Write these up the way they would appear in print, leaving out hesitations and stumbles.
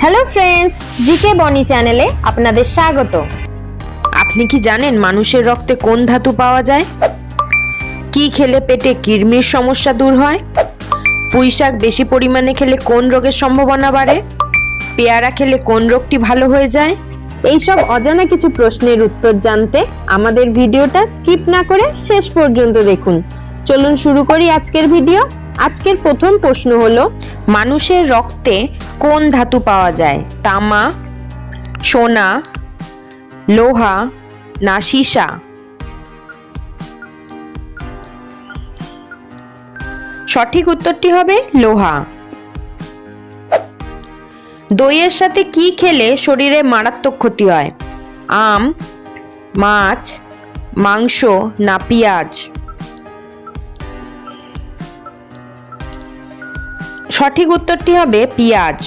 Hello friends, GK বনি চ্যানেলে আপনাদের স্বাগত। আপনি কি জানেন মানুষের রক্তে কোন ধাতু পাওয়া যায়? কি খেলে পেটে কৃমির সমস্যা দূর হয়? পুঁইশাক বেশি পরিমাণে খেলে কোন রোগের সম্ভাবনা বাড়ে? পেয়ারা খেলে কোন রোগটি ভালো হয়ে যায়? এইসব অজানা কিছু প্রশ্নের উত্তর জানতে আমাদের ভিডিওটা স্কিপ না করে শেষ পর্যন্ত দেখুন। চলুন শুরু করি আজকের ভিডিও। আজকের প্রথম প্রশ্ন হলো, মানুষের রক্তে কোন ধাতু পাওয়া যায়? তামা, সোনা, লোহা না সীসা? সঠিক উত্তরটি হবে লোহা। দইয়ের সাথে কি খেলে শরীরে মারাত্মক ক্ষতি হয়? আম, মাছ, মাংস না পেঁয়াজ? সঠিক উত্তরটি হবে পেঁয়াজ।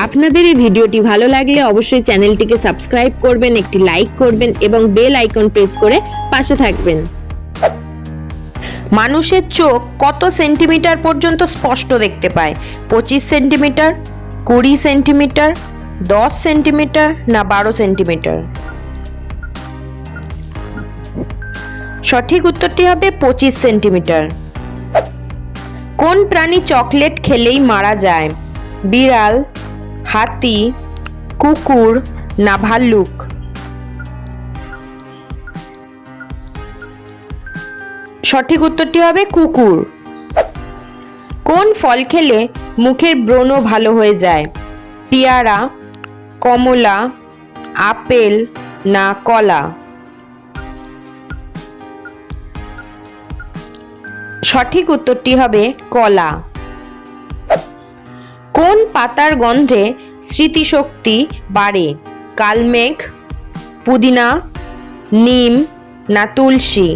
আপনাদের এই ভিডিওটি ভালো লাগলে অবশ্যই চ্যানেলটিকে সাবস্ক্রাইব করবেন, একটি লাইক করবেন এবং বেল আইকন প্রেস করে পাশে থাকবেন। মানুষের চোখ কত সেন্টিমিটার পর্যন্ত স্পষ্ট দেখতে পায়? 25 সেন্টিমিটার, 20 সেন্টিমিটার, 10 সেন্টিমিটার না 12 সেন্টিমিটার? সঠিক উত্তরটি হবে 25 সেন্টিমিটার। কোন প্রাণী চকলেট খেলেই মারা যায়? বিড়াল, হাতি, কুকুর না ভাল্লুক? সঠিক উত্তরটি হবে কুকুর। কোন ফল খেলে মুখের ব্রণ ভালো হয়ে যায়? পেয়ারা, কমলা, আপেল না কলা? সঠিক উত্তরটি হবে কলা। কোন পাতার গন্ধে স্মৃতিশক্তি বাড়ে? কালমেঘ, পুদিনা, নিম না তুলসী?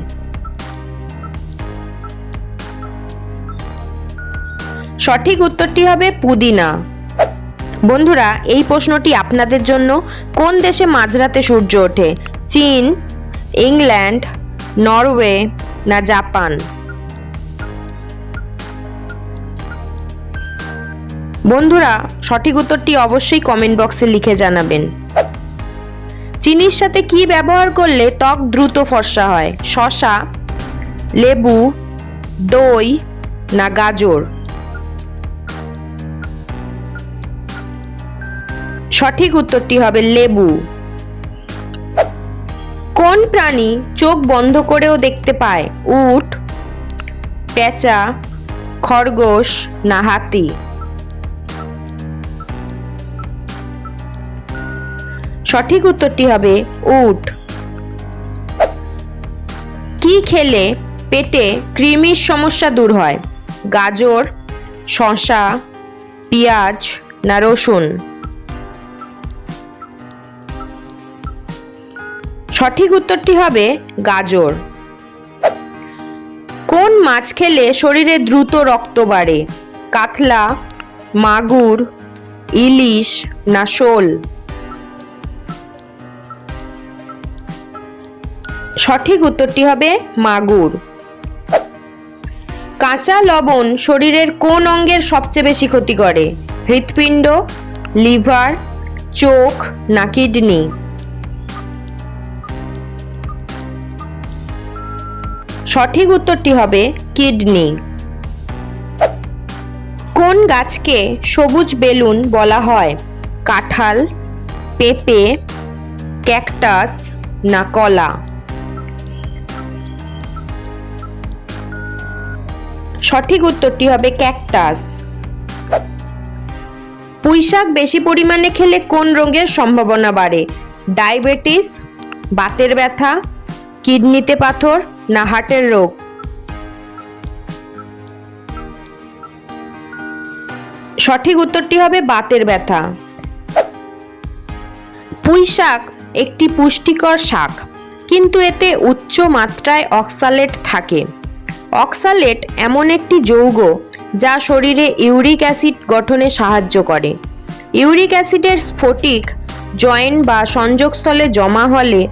সঠিক উত্তরটি হবে পুদিনা। বন্ধুরা, এই প্রশ্নটি আপনাদের জন্য। কোন দেশে মাঝরাতে সূর্য ওঠে? চীন, ইংল্যান্ড, নরওয়ে না জাপান? বন্ধুরা, সঠিক উত্তরটি অবশ্যই কমেন্ট বক্সে লিখে জানাবেন। চিনির সাথে কি ব্যবহার করলে ত্বক দ্রুত ফর্সা হয়? শসা, লেবু, দই না গাজর? সঠিক উত্তরটি হবে লেবু। কোন প্রাণী চোখ বন্ধ করেও দেখতে পায়? উট, পেঁচা, খরগোশ না হাতি? সঠিক উত্তরটি হবে উট। কি খেলে পেটে কৃমির সমস্যা দূর হয়? গাজর, শসা, পেঁয়াজ না রসুন? সঠিক উত্তরটি হবে গাজর। কোন মাছ খেলে শরীরে দ্রুত রক্ত বাড়ে? কাতলা, মাগুর, ইলিশ না শোল? সঠিক উত্তরটি হবে মাগুর। কাঁচা লবণ শরীরের কোন অঙ্গের সবচেয়ে বেশি ক্ষতি করে? হৃৎপিণ্ড, লিভার, চোখ না কিডনি? সঠিক উত্তরটি হবে কিডনি। কোন গাছকে সবুজ বেলুন বলা হয়? কাঁঠাল, পেঁপে, ক্যাকটাস না কলা? সঠিক উত্তরটি হবে ক্যাকটাস। পুঁইশাক বেশি পরিমাণে খেলে কোন রোগের সম্ভাবনা বাড়ে? ডায়াবেটিস, বাতের ব্যথা, কিডনিতে পাথর না হার্টের রোগ? সঠিক উত্তরটি হবে বাতের ব্যথা। পুঁইশাক একটি পুষ্টিকর শাক, কিন্তু এতে উচ্চ মাত্রায় অক্সালেট থাকে। অক্সালেট এমন একটি যৌগ যা শরীরে ইউরিক অ্যাসিড গঠনে সাহায্য করে। ইউরিক অ্যাসিডের স্ফটিক জয়েন্ট বা সংযোগস্থলে জমা হলে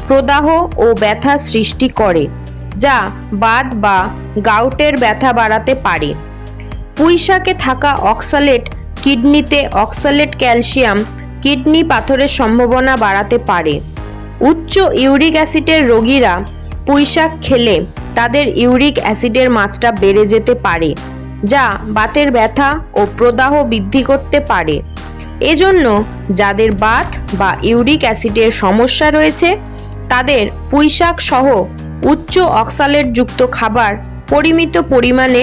প্রদাহ ও ব্যথা সৃষ্টি করে, যা বাত বা গাউটের ব্যথা বাড়াতে পারে। পুঁইশাকে থাকা অক্সালেট কিডনিতে অক্সালেট ক্যালসিয়াম কিডনি পাথরের সম্ভাবনা বাড়াতে পারে। উচ্চ ইউরিক অ্যাসিডের রোগীরা পুঁইশাক খেলে তাদের ইউরিক অ্যাসিডের মাত্রা বেড়ে যেতে পারে, যা বাতের ব্যথা ও প্রদাহ বৃদ্ধি করতে পারে। এজন্য যাদের বাত বা ইউরিক অ্যাসিডের সমস্যা রয়েছে তাদের পুঁইশাক সহ উচ্চ অক্সালেটযুক্ত খাবার পরিমিত পরিমাণে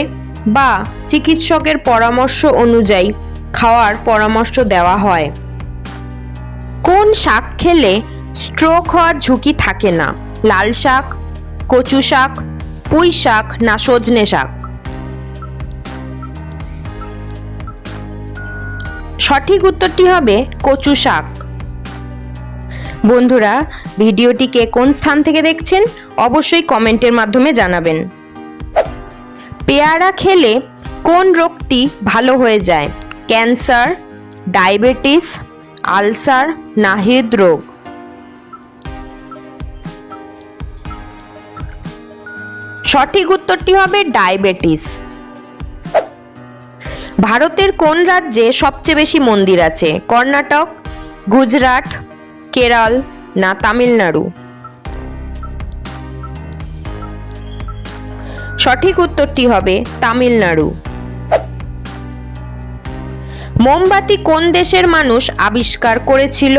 বা চিকিৎসকের পরামর্শ অনুযায়ী খাওয়ার পরামর্শ দেওয়া হয়। কোন শাক খেলে স্ট্রোক হওয়ার ঝুঁকি থাকে না? লাল শাক, কচু শাক, পুঁই শাক না সজনে শাক? সঠিক উত্তরটি হবে কচু শাক। বন্ধুরা, ভিডিওটিকে কোন স্থান থেকে দেখছেন অবশ্যই কমেন্টের মাধ্যমে জানাবেন। পেয়ারা খেলে কোন রোগটি ভালো হয়ে যায়? ক্যান্সার, ডায়াবেটিস, আলসার না হৃদরোগ? সঠিক উত্তরটি হবে ডায়াবেটিস। ভারতের কোন রাজ্যে সবচেয়ে বেশি মন্দির আছে? কর্ণাটক, গুজরাট, কেরল না তামিলনাড়ু? সঠিক উত্তরটি হবে তামিলনাড়ু। মোমবাতি কোন দেশের মানুষ আবিষ্কার করেছিল?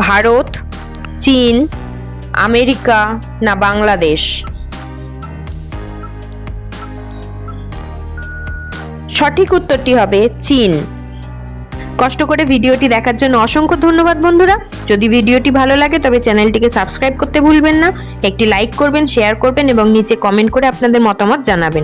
ভারত, চীন, আমেরিকা না বাংলাদেশ? সঠিক উত্তরটি হবে চীন। কষ্ট করে ভিডিওটি দেখার জন্য অসংখ্য ধন্যবাদ বন্ধুরা। যদি ভিডিওটি ভালো লাগে তবে চ্যানেলটিকে সাবস্ক্রাইব করতে ভুলবেন না। একটি লাইক করবেন, শেয়ার করবেন এবং নিচে কমেন্ট করে আপনাদের মতামত জানাবেন।